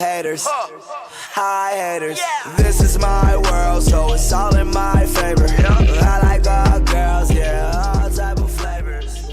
Haters, hi haters. This is my world, so it's all in my favor. I like all girls, yeah, all type of flavors.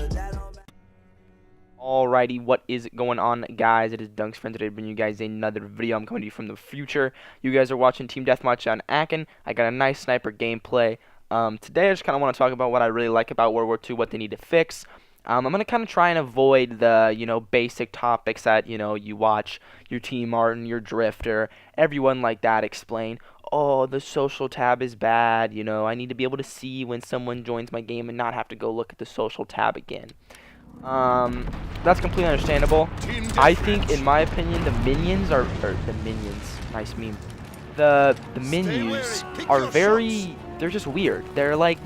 Alrighty, what is going on, guys? It is Dunks Friend today, bringing you guys another video. I'm coming to you from the future. You guys are watching Team Deathmatch on Akin. I got a nice sniper gameplay. Today I just kind of want to talk about what I really like about World War II, what they need to fix. I'm going to kind of try and avoid the, basic topics that, you watch your Team Martin, your Drifter, everyone like that explain. Oh, the social tab is bad, I need to be able to see when someone joins my game and not have to go look at the social tab again. That's completely understandable. I think, in my opinion, the minions are, nice meme. The menus are they're just weird. They're like,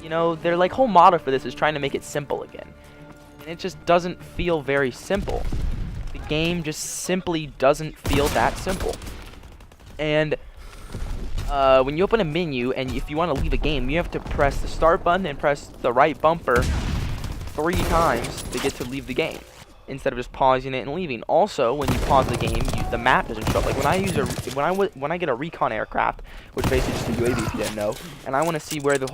their whole motto for this is trying to make it simple again. And it just doesn't feel very simple. The game just simply doesn't feel that simple. And when you open a menu and if you want to leave a game, you have to press the start button and press the right bumper 3 times to get to leave the game, instead of just pausing it and leaving. Also, when you pause the game, the map doesn't show up. Like when I get a recon aircraft, which basically just a UAV if you didn't know, and I want to see where the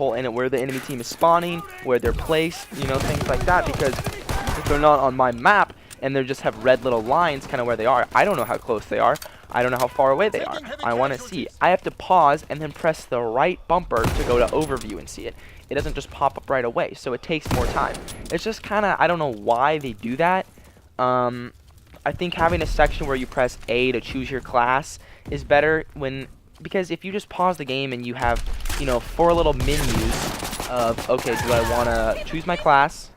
enemy team is spawning, where they're placed, things like that, because if they're not on my map and they just have red little lines kind of where they are, I don't know how close they are. I don't know how far away they are. I want to see. I have to pause and then press the right bumper to go to overview and see it. It doesn't just pop up right away, so it takes more time. It's just kind of, I don't know why they do that. I think having a section where you press A to choose your class is better because if you just pause the game and you have, 4 little menus of, okay, do I want to choose my class,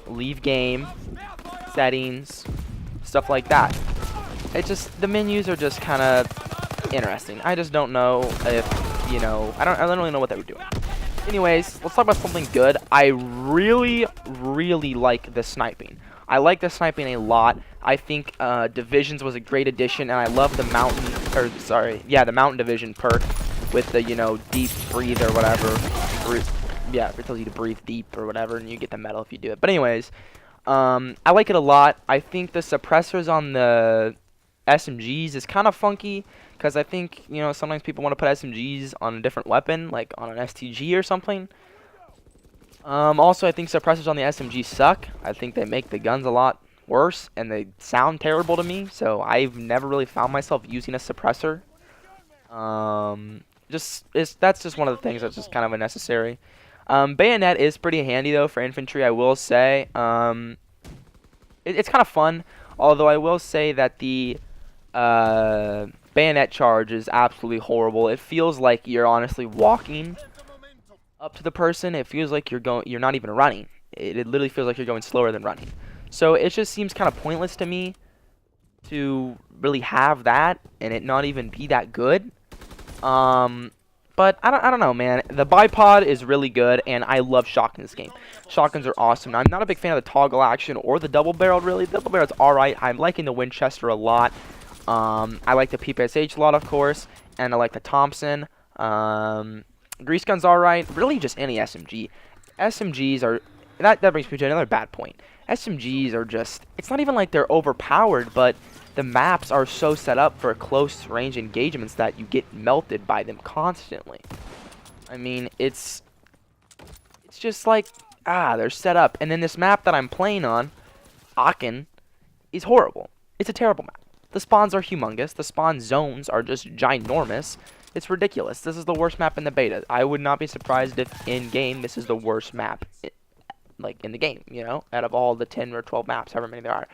leave game, settings, stuff like that. The menus are just kind of interesting. I just don't know if, I don't really know what they were doing. Anyways, let's talk about something good. I really, really like the sniping. I like the sniping a lot. I think Divisions was a great addition, and I love the the Mountain Division perk with the, deep breathe or whatever. It tells you to breathe deep or whatever, and you get the medal if you do it. But anyways, I like it a lot. I think the suppressors on the SMGs is kind of funky, because I think, sometimes people want to put SMGs on a different weapon, like on an STG or something. Also, I think suppressors on the SMG suck. I think they make the guns a lot worse, and they sound terrible to me, so I've never really found myself using a suppressor. That's just one of the things that's just kind of unnecessary. Bayonet is pretty handy, though, for infantry, I will say. It's kind of fun, although I will say that the bayonet charge is absolutely horrible. It feels like you're honestly walking up to the person. It feels like you're not even running. It literally feels like you're going slower than running. So it just seems kind of pointless to me to really have that and it not even be that good. But I don't know, man. The bipod is really good, and I love shotguns in this game. Shotguns are awesome. I'm not a big fan of the toggle action or the double barrel, really. The double barrel's alright. I'm liking the Winchester a lot. I like the PPSH a lot, of course, and I like the Thompson. Grease gun's alright. Really, just any SMG. SMGs are... That brings me to another bad point. SMGs are just... It's not even like they're overpowered, but the maps are so set up for close range engagements that you get melted by them constantly. I mean, it's just like, they're set up. And then this map that I'm playing on, Akin, is horrible. It's a terrible map. The spawns are humongous. The spawn zones are just ginormous. It's ridiculous. This is the worst map in the beta. I would not be surprised if in-game this is the worst map in the game, out of all the 10 or 12 maps, however many there are.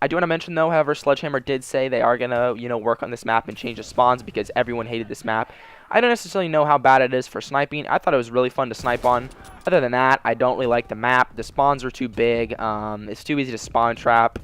I do want to mention, though, however, Sledgehammer did say they are going to, work on this map and change the spawns because everyone hated this map. I don't necessarily know how bad it is for sniping. I thought it was really fun to snipe on. Other than that, I don't really like the map. The spawns are too big. It's too easy to spawn trap.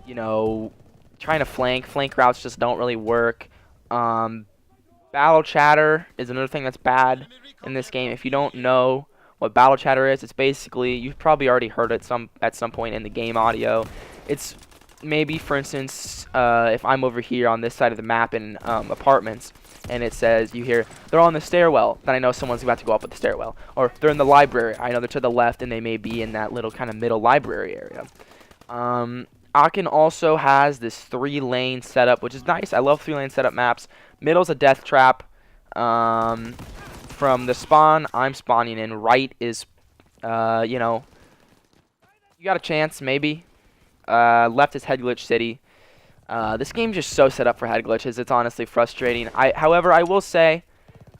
Trying to flank routes just don't really work. Battle chatter is another thing that's bad in this game. If you don't know what battle chatter is, it's basically, you've probably already heard it at some point in the game audio. It's maybe, for instance, if I'm over here on this side of the map in apartments, and it says, you hear, they're on the stairwell, then I know someone's about to go up at the stairwell. Or they're in the library, I know they're to the left, and they may be in that little kind of middle library area. Aachen also has this 3-lane setup, which is nice. I love 3-lane setup maps. Middle's a death trap. From the spawn, I'm spawning in. Right is, you know, you got a chance, maybe. Left is head glitch city. This game's just so set up for head glitches. It's honestly frustrating. However, I will say,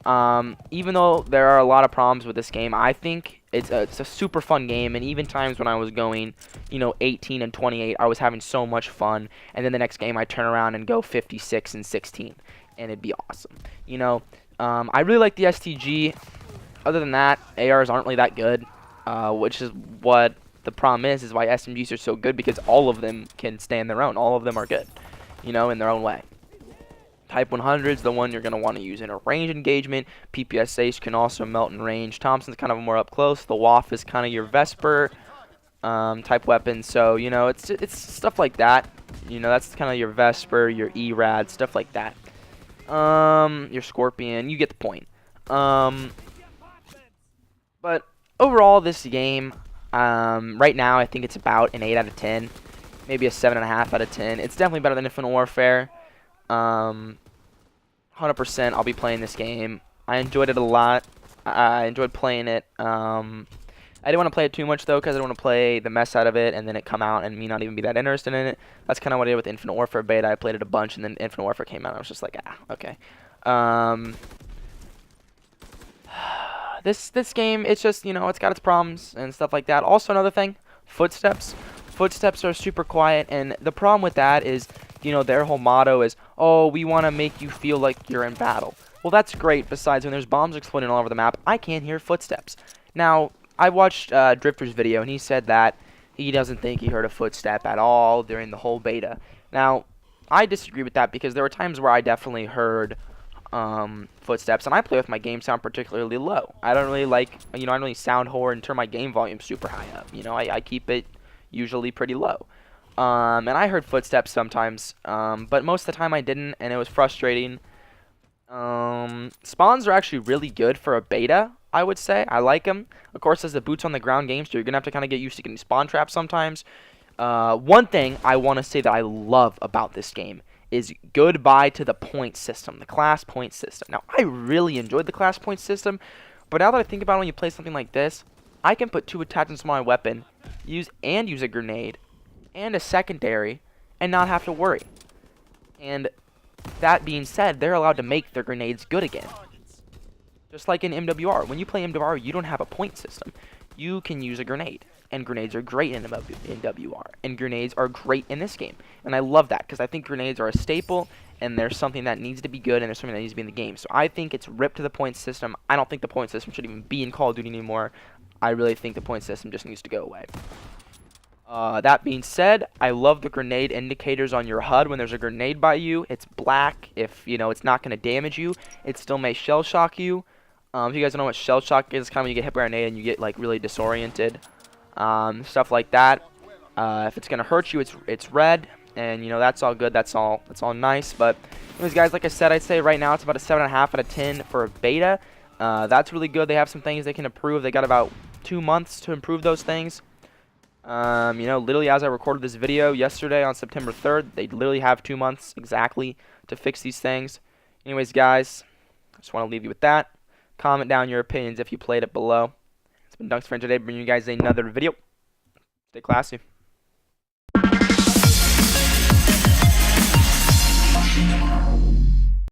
even though there are a lot of problems with this game, I think it's a super fun game. And even times when I was going, you know, 18 and 28, I was having so much fun. And then the next game, I turn around and go 56 and 16, and it'd be awesome. You know, I really like the STG. Other than that, ARs aren't really that good, which is what the problem is why SMGs are so good, because all of them can stand their own. All of them are good, you know, in their own way. Type 100 is the one you're going to want to use in a range engagement. PPSH can also melt in range. Thompson's kind of more up close. The WAF is kind of your Vesper type weapon. So, you know, it's stuff like that. You know, that's kind of your Vesper, your ERAD, stuff like that. Your Scorpion, you get the point. But overall, this game, right now, I think it's about an 8 out of 10. Maybe a 7.5 out of 10. It's definitely better than Infinite Warfare. 100% I'll be playing this game. I enjoyed it a lot. I enjoyed playing it. I didn't want to play it too much, though, because I didn't want to play the mess out of it and then it come out and me not even be that interested in it. That's kind of what I did with Infinite Warfare beta. I played it a bunch, and then Infinite Warfare came out and I was just like, ah, okay. This game, it's just, you know, it's got its problems and stuff like that. Also, another thing, footsteps. Footsteps are super quiet, and the problem with that is, you know, their whole motto is, oh, we want to make you feel like you're in battle. Well, that's great. Besides, when there's bombs exploding all over the map, I can't hear footsteps. Now, I watched Drifter's video, and he said that he doesn't think he heard a footstep at all during the whole beta. Now, I disagree with that, because there were times where I definitely heard footsteps, and I play with my game sound particularly low. I don't really like, you know, I don't really sound whore and turn my game volume super high up. You know, I keep it usually pretty low. And I heard footsteps sometimes, but most of the time I didn't, and it was frustrating. Spawns are actually really good for a beta, I would say. I like them. Of course, as a boots on the ground game, so you're going to have to kind of get used to getting spawn traps sometimes. One thing I want to say that I love about this game is goodbye to the point system, the class point system. Now, I really enjoyed the class point system, but now that I think about it, when you play something like this, I can put 2 attachments to my weapon, use a grenade, and a secondary, and not have to worry. And that being said, they're allowed to make their grenades good again. Just like in MWR. When you play MWR, you don't have a point system. You can use a grenade. And grenades are great in MWR. And grenades are great in this game. And I love that, because I think grenades are a staple, and there's something that needs to be good, and there's something that needs to be in the game. So I think it's ripped to the point system. I don't think the point system should even be in Call of Duty anymore. I really think the point system just needs to go away. That being said, I love the grenade indicators on your HUD when there's a grenade by you. It's black. If, you know, it's not going to damage you, it still may shell shock you. If you guys don't know what shell shock is, it's kind of when you get hit by a grenade and you get, like, really disoriented. Stuff like that. If it's going to hurt you, it's red. And, you know, that's all good. That's all nice. But, anyways, guys, like I said, I'd say right now it's about a 7.5 out of 10 for a beta. That's really good. They have some things they can improve. They got about 2 months to improve those things. You know, literally as I recorded this video yesterday on September 3rd, they literally have 2 months exactly to fix these things. Anyways, guys, I just want to leave you with that. Comment down your opinions if you played it below. It's been Dunks for today, bringing you guys another video. Stay classy.